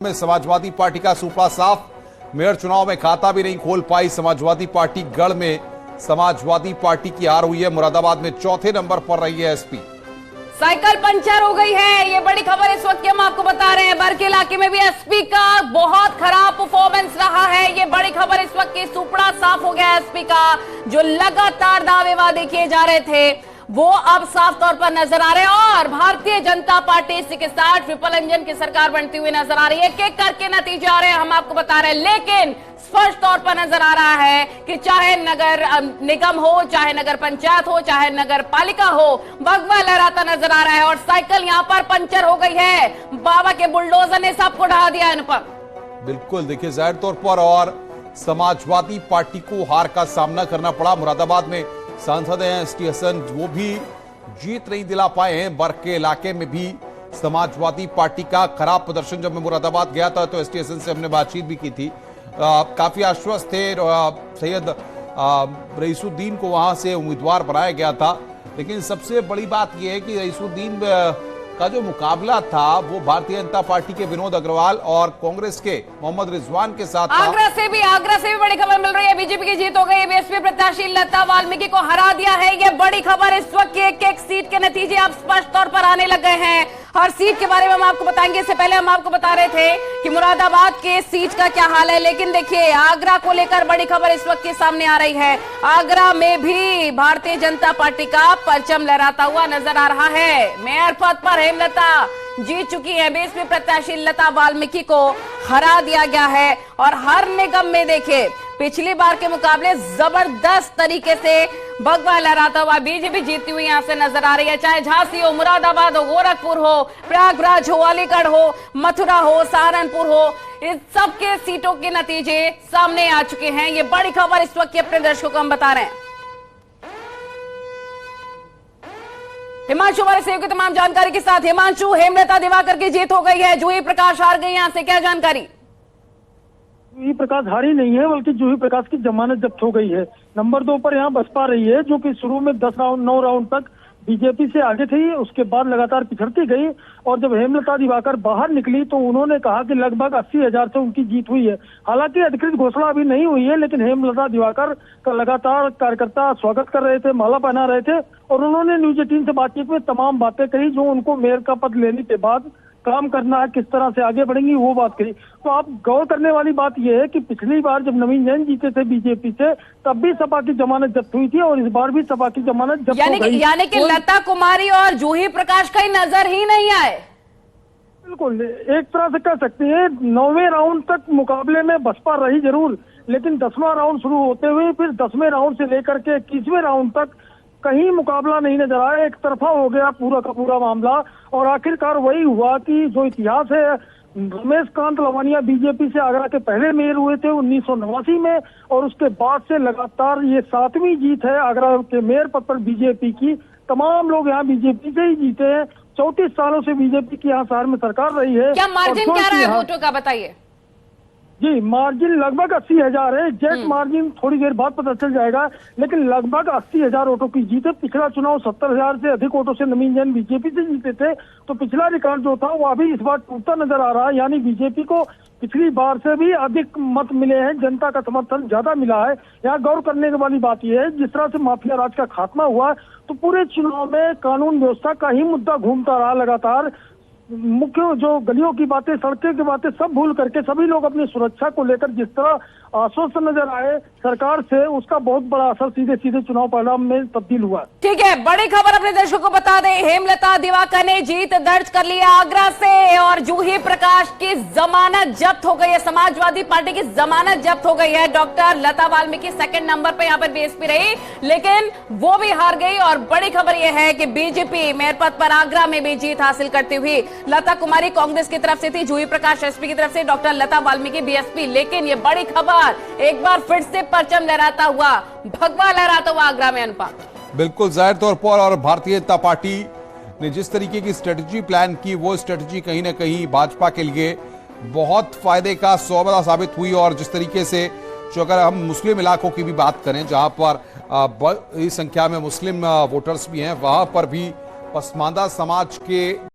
में समाजवादी पार्टी का सूपड़ा साफ। मेयर चुनाव में खाता भी नहीं खोल पाई समाजवादी पार्टी। गढ़ में समाजवादी पार्टी की हार हुई है। मुरादाबाद में चौथे नंबर पर रही है एसपी। साइकिल पंचर हो गई है, ये बड़ी खबर इस वक्त हम आपको बता रहे हैं। बर के इलाके में भी एसपी का बहुत खराब परफॉर्मेंस रहा है। ये बड़ी खबर इस वक्त की, सूपड़ा साफ हो गया एसपी का। जो लगातार दावे वादे किए जा रहे थे वो अब साफ तौर पर नजर आ रहे हैं। और भारतीय जनता पार्टी इसी के साथ ट्रिपल इंजन की सरकार बनती हुई नजर आ रही है। एक एक करके नतीजे आ रहे हैं, हम आपको बता रहे हैं। लेकिन स्पष्ट तौर पर नजर आ रहा है कि चाहे नगर निगम हो, चाहे नगर पंचायत हो, चाहे नगर पालिका हो, भगवा लहराता नजर आ रहा है। और साइकिल यहां पर पंचर हो गई है। बाबा के बुलडोजर ने सबको ढहा दिया अनुपम। बिल्कुल, देखिए जाहिर तौर पर और समाजवादी पार्टी को हार का सामना करना पड़ा। मुरादाबाद में सांसद हैं एसटी हसन, वो भी जीत नहीं दिला पाए हैं। बर के इलाके में भी समाजवादी पार्टी का खराब प्रदर्शन। जब मैं मुरादाबाद गया था तो एसटी हसन से हमने बातचीत भी की थी। काफी आश्वस्त थे। सैयद रईसुद्दीन को वहां से उम्मीदवार बनाया गया था। लेकिन सबसे बड़ी बात यह है कि रईसुद्दीन का जो मुकाबला था वो भारतीय जनता पार्टी के विनोद अग्रवाल और कांग्रेस के मोहम्मद रिजवान के साथ था। आगरा से भी बड़ी खबर मिल रही है। बीजेपी की जीत हो गई। बीएसपी प्रत्याशी लता वाल्मीकि को हरा दिया है। ये बड़ी खबर इस वक्त की। एक एक सीट के नतीजे अब स्पष्ट तौर पर आने लग गए हैं। हर सीट के बारे में हम आपको बताएंगे। इससे पहले हम आपको बता रहे थे कि मुरादाबाद के सीट का क्या हाल है। लेकिन देखिए, आगरा को लेकर बड़ी खबर इस वक्त के सामने आ रही है। आगरा में भी भारतीय जनता पार्टी का परचम लहराता हुआ नजर आ रहा है। मेयर पद पर हेमलता जीत चुकी है। बीएसपी प्रत्याशी लता वाल्मीकि को हरा दिया गया है। और हर निगम में देखिए, पिछली बार के मुकाबले जबरदस्त तरीके से भगवा लहराता हुआ बीजेपी जीतती हुई यहां से नजर आ रही है। चाहे झांसी हो, मुरादाबाद हो, गोरखपुर हो, प्रयागराज हो, अलीगढ़ हो, मथुरा हो, सहारनपुर हो, इस सब के सीटों के नतीजे सामने आ चुके हैं। ये बड़ी खबर इस वक्त अपने दर्शकों को हम बता रहे हैं। हिमांशु हमारे सहयोगी तमाम जानकारी के साथ। हिमांशु, हेमलता दिवाकर की जीत हो गई है, जूही प्रकाश हार गई, यहां से क्या जानकारी? जूही प्रकाश हारी नहीं है, बल्कि जूही प्रकाश की जमानत जब्त हो गई है। नंबर 2 पर यहाँ बसपा रही है, जो कि शुरू में 9 राउंड तक बीजेपी से आगे थी। उसके बाद लगातार पिछड़ती गई। और जब हेमलता दिवाकर बाहर निकली तो उन्होंने कहा कि लगभग 80,000 से उनकी जीत हुई है। हालांकि अधिकृत घोषणा अभी नहीं हुई है, लेकिन हेमलता दिवाकर का लगातार कार्यकर्ता स्वागत कर रहे थे, माला पहना रहे थे। और उन्होंने न्यूज 18 से बातचीत में तमाम बातें कही जो उनको मेयर का पद लेने के बाद काम करना है, किस तरह से आगे बढ़ेंगी, वो बात करी। तो आप गौर करने वाली बात यह है कि पिछली बार जब नवीन जैन जीते थे बीजेपी से, तब भी सपा की जमानत जब्त हुई थी और इस बार भी सपा की जमानत जब्त हो गई। यानी कि लता कुमारी और जूही प्रकाश कहीं नजर ही नहीं आए। बिल्कुल, एक तरह से कह सकते हैं 9वें राउंड तक मुकाबले में बसपा रही जरूर, लेकिन 10वां राउंड शुरू होते हुए फिर 10वें राउंड से लेकर के 21वें राउंड तक कहीं मुकाबला नहीं नजर आया। एक तरफा हो गया पूरा का पूरा मामला। और आखिरकार वही हुआ कि जो इतिहास है, रमेश कांत लवानिया बीजेपी से आगरा के पहले मेयर हुए थे 1989 में। और उसके बाद से लगातार ये 7वीं जीत है आगरा के मेयर पद पर बीजेपी की। तमाम लोग यहाँ बीजेपी से ही जीते हैं। 34 सालों से बीजेपी की यहाँ शहर में सरकार रही है। क्या मार्जिन क्या रहा है वोटों का, बताइए? जी, मार्जिन लगभग 80,000 है। एग्जैक्ट मार्जिन थोड़ी देर बाद पता चल जाएगा, लेकिन लगभग 80,000 वोटों की जीत है। पिछला चुनाव 70,000 से अधिक वोटों से नवीन जैन बीजेपी से जीते थे। तो पिछला रिकॉर्ड जो था वो अभी इस बार टूटता नजर आ रहा है। यानी बीजेपी को पिछली बार से भी अधिक मत मिले हैं, जनता का समर्थन ज्यादा मिला है। यहाँ गौर करने वाली बात यह है, जिस तरह से माफिया राज का खात्मा हुआ तो पूरे चुनाव में कानून व्यवस्था का ही मुद्दा घूमता रहा लगातार। मुख्य जो गलियों की बातें, सड़कें की बातें सब भूल करके सभी लोग अपनी सुरक्षा को लेकर जिस तरह आश्वस्त नजर आए सरकार से, उसका बहुत बड़ा असर सीधे सीधे चुनाव परिणाम में तब्दील हुआ। ठीक है, बड़ी खबर अपने दर्शकों को बता दें। हेमलता दिवाकर ने जीत दर्ज कर ली है आगरा से। और जूही प्रकाश की जमानत जब्त हो गई है। समाजवादी पार्टी की जमानत जब्त हो गई है। डॉक्टर लता वाल्मीकि 2nd नंबर पर यहाँ पर बीएसपी रही, लेकिन वो भी हार गई। और बड़ी खबर यह है कि बीजेपी मेयर पद पर आगरा में भी जीत हासिल करती हुई लता कुमारी कांग्रेस की तरफ से थी, जूही प्रकाश एसपी की तरफ से, डॉक्टर लता वाल्मीकि बीएसपी। लेकिन ये बड़ी खबर एक बार फिर से परचम लहराता हुआ, भगवा लहराता हुआ आगरा में अनुपम। बिल्कुल, जाहिर तौर पर और भारतीय जनता पार्टी ने जिस तरीके की स्ट्रेटजी प्लान की, वो स्ट्रेटजी कहीं ना कहीं भाजपा के लिए बहुत फायदे का सौदा साबित हुई। और जिस तरीके से जो अगर हम मुस्लिम इलाकों की भी बात करें, जहां पर बड़ी संख्या में मुस्लिम वोटर्स भी हैं, वहां पर भी पसमानदा समाज के